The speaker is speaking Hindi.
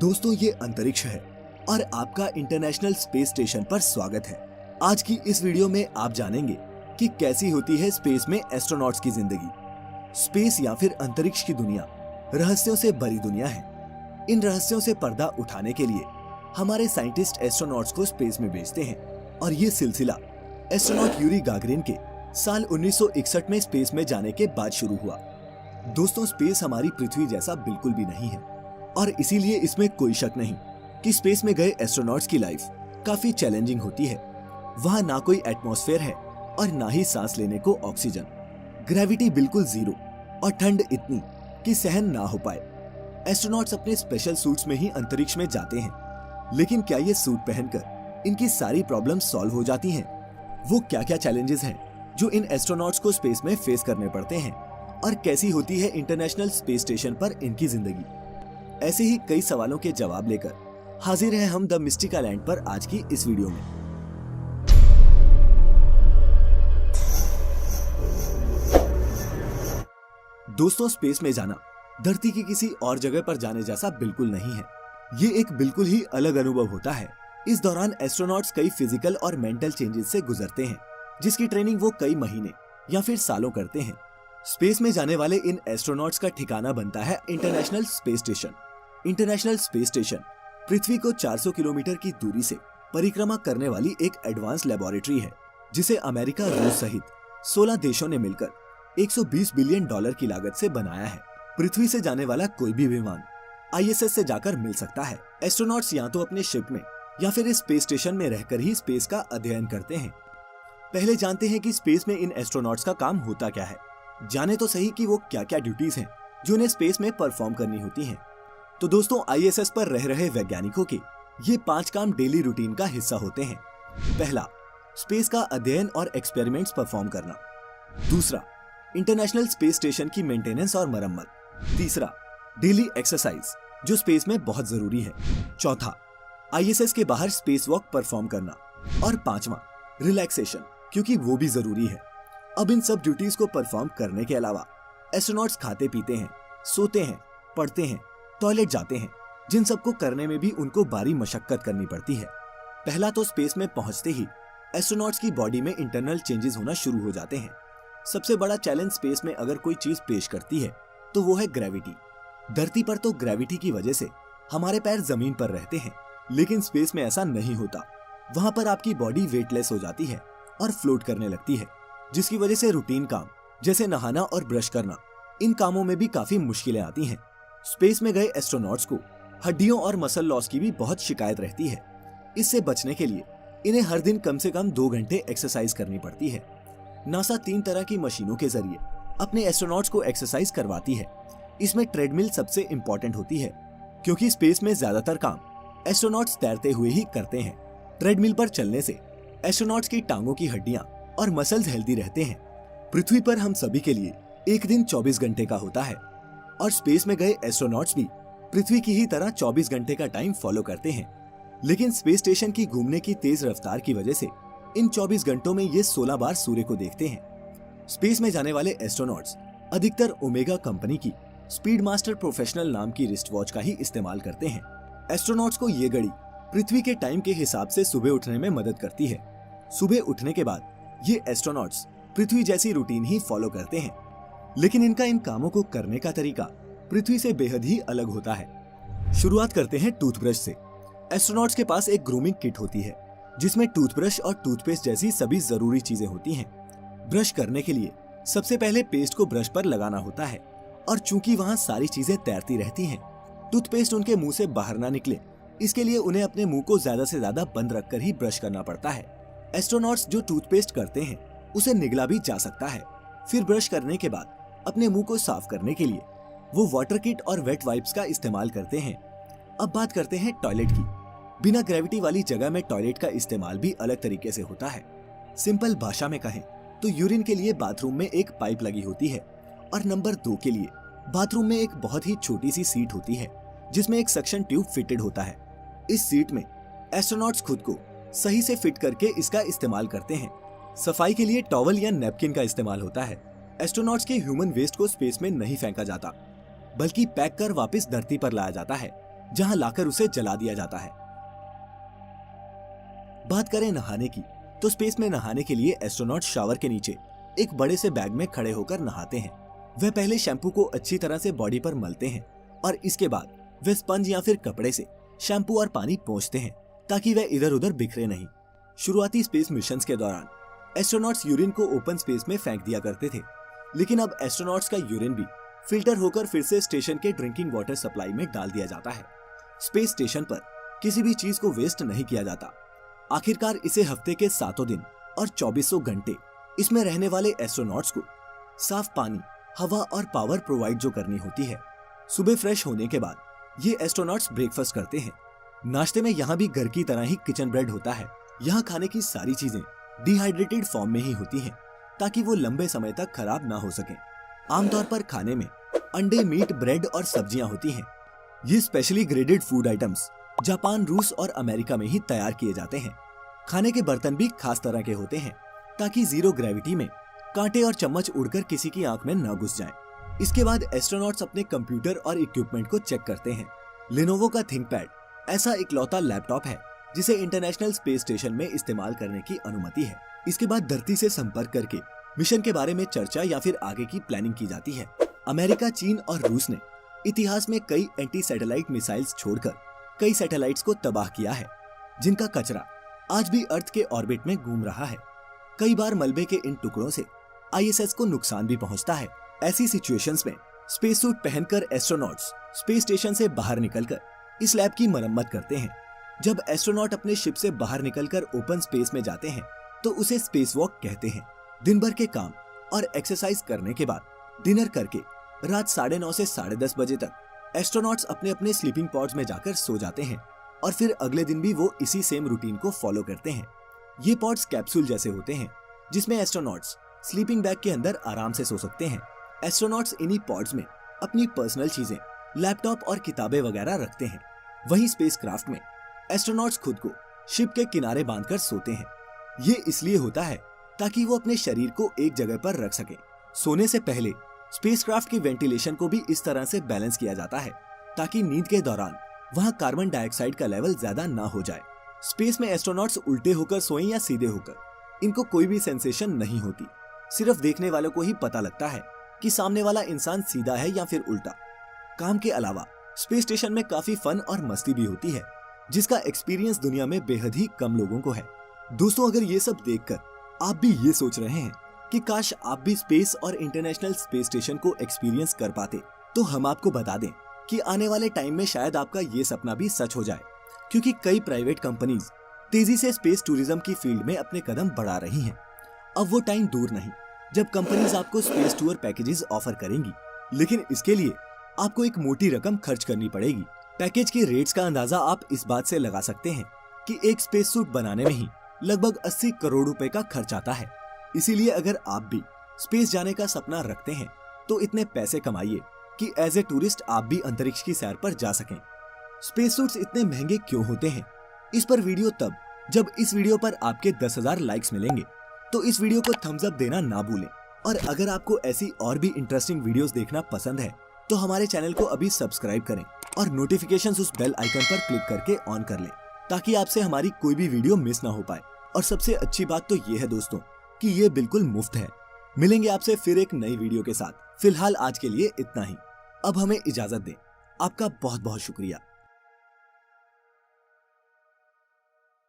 दोस्तों, ये अंतरिक्ष है और आपका इंटरनेशनल स्पेस स्टेशन पर स्वागत है। आज की इस वीडियो में आप जानेंगे कि कैसी होती है स्पेस में एस्ट्रोनॉट्स की जिंदगी। स्पेस या फिर अंतरिक्ष की दुनिया रहस्यों से भरी दुनिया है। इन रहस्यों से पर्दा उठाने के लिए हमारे साइंटिस्ट एस्ट्रोनॉट्स को स्पेस में भेजते हैं और ये सिलसिला एस्ट्रोनॉट यूरी गागरिन के साल 1961 में स्पेस में जाने के बाद शुरू हुआ। दोस्तों, स्पेस हमारी पृथ्वी जैसा बिल्कुल भी नहीं है और इसीलिए इसमें कोई शक नहीं कि स्पेस में गए एस्ट्रोनॉट्स की लाइफ काफी चैलेंजिंग होती है। वहाँ ना कोई एटमॉस्फेयर है और ना ही सांस लेने को ऑक्सीजन। ग्रेविटी बिल्कुल जीरो और ठंड इतनी कि सहन ना हो पाए। एस्ट्रोनॉट्स अपने स्पेशल सूट्स में ही अंतरिक्ष में जाते हैं, लेकिन क्या ये सूट पहनकर इनकी सारी प्रॉब्लम्स सॉल्व हो जाती हैं? वो क्या क्या चैलेंजेस हैं जो इन एस्ट्रोनॉट्स को स्पेस में फेस करने पड़ते हैं और कैसी होती है इंटरनेशनल स्पेस स्टेशन पर इनकी जिंदगी? ऐसे ही कई सवालों के जवाब लेकर हाजिर हैं हम द मिस्टिकल लैंड पर आज की इस वीडियो में। दोस्तों, स्पेस में जाना धरती की किसी और जगह पर जाने जैसा बिल्कुल नहीं है। ये एक बिल्कुल ही अलग अनुभव होता है। इस दौरान एस्ट्रोनॉट्स कई फिजिकल और मेंटल चेंजेस से गुजरते हैं, जिसकी ट्रेनिंग वो कई महीने या फिर सालों करते हैं। स्पेस में जाने वाले इन एस्ट्रोनॉट्स का ठिकाना बनता है international space station. International space station पृथ्वी को 400 किलोमीटर की दूरी से परिक्रमा करने वाली एक एडवांस लेबोरेटरी है, जिसे अमेरिका, रूस सहित 16 देशों ने मिलकर 120 बिलियन डॉलर की लागत से बनाया है। पृथ्वी से जाने वाला कोई भी विमान ISS से जाकर मिल सकता है। एस्ट्रोनॉट्स या तो अपने शिप में या फिर इस स्पेस स्टेशन में रहकर ही स्पेस का अध्ययन करते हैं। पहले जानते हैं कि स्पेस में इन एस्ट्रोनॉट्स का काम होता क्या है। जाने तो सही कि वो क्या क्या ड्यूटीज हैं जो उन्हें स्पेस में परफॉर्म करनी होती हैं। तो दोस्तों, ISS पर रह रहे वैज्ञानिकों के ये 5 काम डेली रूटीन का हिस्सा होते हैं। पहला, स्पेस का अध्ययन और एक्सपेरिमेंट्स परफॉर्म करना। दूसरा, इंटरनेशनल स्पेस स्टेशन की मेंटेनेंस और मरम्मत। तीसरा, डेली एक्सरसाइज जो स्पेस में बहुत जरूरी है। चौथा, ISS के बाहर स्पेस वॉक परफॉर्म करना। और पांचवा, रिलैक्सेशन, क्योंकि वो भी जरूरी है। अब इन सब ड्यूटीज को परफॉर्म करने के अलावा एस्ट्रोनॉट्स खाते पीते हैं, सोते हैं, पढ़ते हैं, टॉयलेट जाते हैं, जिन सबको करने में भी उनको भारी मशक्कत करनी पड़ती है। पहला तो स्पेस में पहुंचते ही एस्ट्रोनॉट्स की बॉडी में इंटरनल चेंजेस होना शुरू हो जाते हैं। सबसे बड़ा चैलेंज स्पेस में अगर कोई चीज पेश करती है तो वो है ग्रेविटी। धरती पर तो ग्रेविटी की वजह से हमारे पैर जमीन पर रहते हैं, लेकिन स्पेस में ऐसा नहीं होता। वहां पर आपकी बॉडी वेटलेस हो जाती है और फ्लोट करने लगती है, जिसकी वजह से रूटीन काम जैसे नहाना और ब्रश करना, इन कामों में भी काफी मुश्किलें आती हैं। स्पेस में गए एस्ट्रोनॉट्स को हड्डियों और मसल लॉस की भी बहुत शिकायत रहती है। इससे बचने के लिए इन्हें हर दिन कम से कम 2 घंटे एक्सरसाइज करनी पड़ती है। नासा 3 तरह की मशीनों के जरिए अपने एस्ट्रोनॉट्स को एक्सरसाइज करवाती है। इसमें ट्रेडमिल सबसे इम्पोर्टेंट होती है, क्योंकि स्पेस में ज्यादातर काम एस्ट्रोनॉट्स तैरते हुए ही करते हैं। ट्रेडमिल पर चलने से एस्ट्रोनॉट्स की टांगों की हड्डियां और मसल्स हेल्दी रहते हैं। पृथ्वी पर हम सभी के लिए एक दिन 24 घंटे का होता है और स्पेस में गए एस्ट्रोनॉट्स भी पृथ्वी की ही तरह 24 घंटे का टाइम फॉलो करते हैं। लेकिन स्पेस स्टेशन की घूमने की तेज रफ्तार की वजह से इन 24 घंटों में ये 16 बार सूर्य को देखते हैं। स्पेस में जाने वाले एस्ट्रोनॉट्स अधिकतर ओमेगा कंपनी की स्पीड मास्टर प्रोफेशनल नाम की रिस्ट वॉच का ही इस्तेमाल करते हैं। एस्ट्रोनॉट्स को ये घड़ी पृथ्वी के टाइम के हिसाब से सुबह उठने में मदद करती है। सुबह उठने के बाद ये एस्ट्रोनॉट्स पृथ्वी जैसी रूटीन ही फॉलो करते हैं, लेकिन इनका इन कामों को करने का तरीका पृथ्वी से बेहद ही अलग होता है। शुरुआत करते हैं टूथब्रश से। एस्ट्रोनॉट्स के पास एक ग्रूमिंग किट होती है, जिसमें टूथब्रश और टूथपेस्ट जैसी सभी जरूरी चीजें होती हैं। ब्रश करने के लिए सबसे पहले पेस्ट को ब्रश पर लगाना होता है, और चूंकि वहाँ सारी चीजें तैरती रहती हैं, टूथपेस्ट उनके मुंह से बाहर ना निकले, इसके लिए उन्हें अपने मुंह को ज्यादा से ज्यादा बंद रखकर ही ब्रश करना पड़ता है। एस्ट्रोनॉट्स जो टूथपेस्ट करते हैं उसे निगला भी जा सकता है। फिर ब्रश करने के बाद अपने मुंह को साफ करने के लिए वो वाटर किट और वेट वाइप्स का इस्तेमाल करते हैं। अब बात करते हैं टॉयलेट की। बिना ग्रेविटी वाली जगह में टॉयलेट का इस्तेमाल भी अलग तरीके से होता है। सिंपल भाषा में कहें तो यूरिन के लिए बाथरूम में एक पाइप लगी होती है और नंबर 2 के लिए बाथरूम में एक बहुत ही छोटी सी सीट होती है, जिसमें एक सक्शन ट्यूब फिटेड होता है। इस सीट में एस्ट्रोनॉट्स खुद को सही से फिट करके इसका इस्तेमाल करते हैं। सफाई के लिए टॉवल या नैपकिन का इस्तेमाल होता है। एस्ट्रोनॉट्स के ह्यूमन वेस्ट को स्पेस में नहीं फेंका जाता, बल्कि पैक कर वापस धरती पर लाया जाता है। जहां लाकर उसे जला दिया जाता है। बात करें नहाने की, तो स्पेस में नहाने के लिए एस्ट्रोनॉट शावर के नीचे एक बड़े से बैग में खड़े होकर नहाते हैं। वह पहले शैम्पू को अच्छी तरह से बॉडी पर मलते हैं और इसके बाद वे स्पंज या फिर कपड़े से शैम्पू और पानी पोंछते हैं ताकि वह इधर उधर बिखरे नहीं। शुरुआती स्पेस मिशंस के दौरान एस्ट्रोनॉट्स यूरिन को ओपन स्पेस में फेंक दिया करते थे, लेकिन अब एस्ट्रोनॉट्स का यूरिन भी फिल्टर होकर फिर से स्टेशन के ड्रिंकिंग वाटर सप्लाई में डाल दिया जाता है। स्पेस स्टेशन पर किसी भी चीज को वेस्ट नहीं किया जाता। आखिरकार इसे हफ्ते के 7 दिन और 2400 घंटे इसमें रहने वाले एस्ट्रोनॉट्स को साफ पानी, हवा और पावर प्रोवाइड जो करनी होती है। सुबह फ्रेश होने के बाद ये एस्ट्रोनॉट्स ब्रेकफास्ट करते हैं। नाश्ते में यहाँ भी घर की तरह ही किचन ब्रेड होता है। यहाँ खाने की सारी चीजें डिहाइड्रेटेड फॉर्म में ही होती हैं ताकि वो लंबे समय तक खराब ना हो सके। आमतौर पर खाने में अंडे, मीट, ब्रेड और सब्जियां होती हैं। ये specially graded food items Japan, रूस और अमेरिका में ही तैयार किए जाते हैं। खाने के बर्तन भी खास तरह के होते हैं ताकि जीरो ग्रेविटी में कांटे और चम्मच उड़कर किसी की आंख में न घुस जाएं। इसके बाद एस्ट्रोनॉट्स अपने कंप्यूटर और इक्विपमेंट को चेक करते हैं। लेनोवो का थिंकपैड ऐसा इकलौता लैपटॉप है जिसे इंटरनेशनल स्पेस स्टेशन में इस्तेमाल करने की अनुमति है। इसके बाद धरती से संपर्क करके मिशन के बारे में चर्चा या फिर आगे की प्लानिंग की जाती है। अमेरिका, चीन और रूस ने इतिहास में कई एंटी सैटेलाइट मिसाइल्स छोड़कर कई सैटेलाइट्स को तबाह किया है, जिनका कचरा आज भी अर्थ के ऑर्बिट में घूम रहा है। कई बार मलबे के इन टुकड़ों से आईएसएस को नुकसान भी पहुंचता है। ऐसी सिचुएशंस में स्पेस सूट पहनकर एस्ट्रोनॉट्स स्पेस स्टेशन से बाहर निकलकर इस लैब की मरम्मत करते हैं। जब एस्ट्रोनॉट अपने शिप से बाहर निकलकर ओपन स्पेस में जाते हैं तो उसे स्पेस वॉक कहते हैं। दिन भर के काम और एक्सरसाइज करने के बाद डिनर करके रात 9:30 से 10:30 बजे तक एस्ट्रोनॉट्स अपने अपने स्लीपिंग पॉड्स में जाकर सो जाते हैं और फिर अगले दिन भी वो इसी सेम रूटीन को फॉलो करते हैं। ये पॉड्स कैप्सूल जैसे होते हैं जिसमें एस्ट्रोनॉट्स स्लीपिंग बैग के अंदर आराम से सो सकते हैं। एस्ट्रोनॉट्स इन्हीं पॉड्स में अपनी पर्सनल चीजें, लैपटॉप और किताबें वगैरह रखते हैं। वहीं स्पेसक्राफ्ट में एस्ट्रोनॉट्स खुद को शिप के किनारे बांधकर सोते हैं। ये इसलिए होता है ताकि वो अपने शरीर को एक जगह पर रख सके। सोने से पहले स्पेसक्राफ्ट की वेंटिलेशन को भी इस तरह से बैलेंस किया जाता है ताकि नींद के दौरान वहाँ कार्बन डाइऑक्साइड का लेवल ज्यादा ना हो जाए। स्पेस में एस्ट्रोनॉट्स उल्टे होकर सोएं या सीधे होकर, इनको कोई भी सेंसेशन नहीं होती। सिर्फ देखने वालों को ही पता लगता है कि सामने वाला इंसान सीधा है या फिर उल्टा। काम के अलावा स्पेस स्टेशन में काफी फन और मस्ती भी होती है, जिसका एक्सपीरियंस दुनिया में बेहद ही कम लोगों को है। दोस्तों, अगर ये सब देखकर आप भी ये सोच रहे हैं कि काश आप भी स्पेस और इंटरनेशनल स्पेस स्टेशन को एक्सपीरियंस कर पाते, तो हम आपको बता दें कि आने वाले टाइम में शायद आपका ये सपना भी सच हो जाए, क्योंकि कई प्राइवेट कंपनीज तेजी से स्पेस टूरिज्म की फील्ड में अपने कदम बढ़ा रही हैं। अब वो टाइम दूर नहीं जब कंपनीज आपको स्पेस टूर पैकेजेस ऑफर करेंगी, लेकिन इसके लिए आपको एक मोटी रकम खर्च करनी पड़ेगी। पैकेज के रेट्स का अंदाजा आप इस बात से लगा सकते हैं कि एक स्पेस सूट बनाने में ही लगभग 80 करोड़ रुपए का खर्च आता है। इसीलिए अगर आप भी स्पेस जाने का सपना रखते हैं तो इतने पैसे कमाइए कि एज ए टूरिस्ट आप भी अंतरिक्ष की सैर पर जा सकें। स्पेस सूट्स इतने महंगे क्यों होते हैं, इस पर वीडियो तब जब इस वीडियो पर आपके 10,000 लाइक्स मिलेंगे। तो इस वीडियो को थम्स अप देना ना भूलें। और अगर आपको ऐसी और भी इंटरेस्टिंग वीडियोस देखना पसंद है तो हमारे चैनल को अभी सब्सक्राइब करें और नोटिफिकेशंस उस बेल आइकन पर क्लिक करके ऑन कर लें, ताकि आपसे हमारी कोई भी वीडियो मिस ना हो पाए। और सबसे अच्छी बात तो ये है दोस्तों कि ये बिल्कुल मुफ्त है। मिलेंगे आपसे फिर एक नई वीडियो के साथ। फिलहाल आज के लिए इतना ही। अब हमें इजाजत दें। आपका बहुत बहुत शुक्रिया।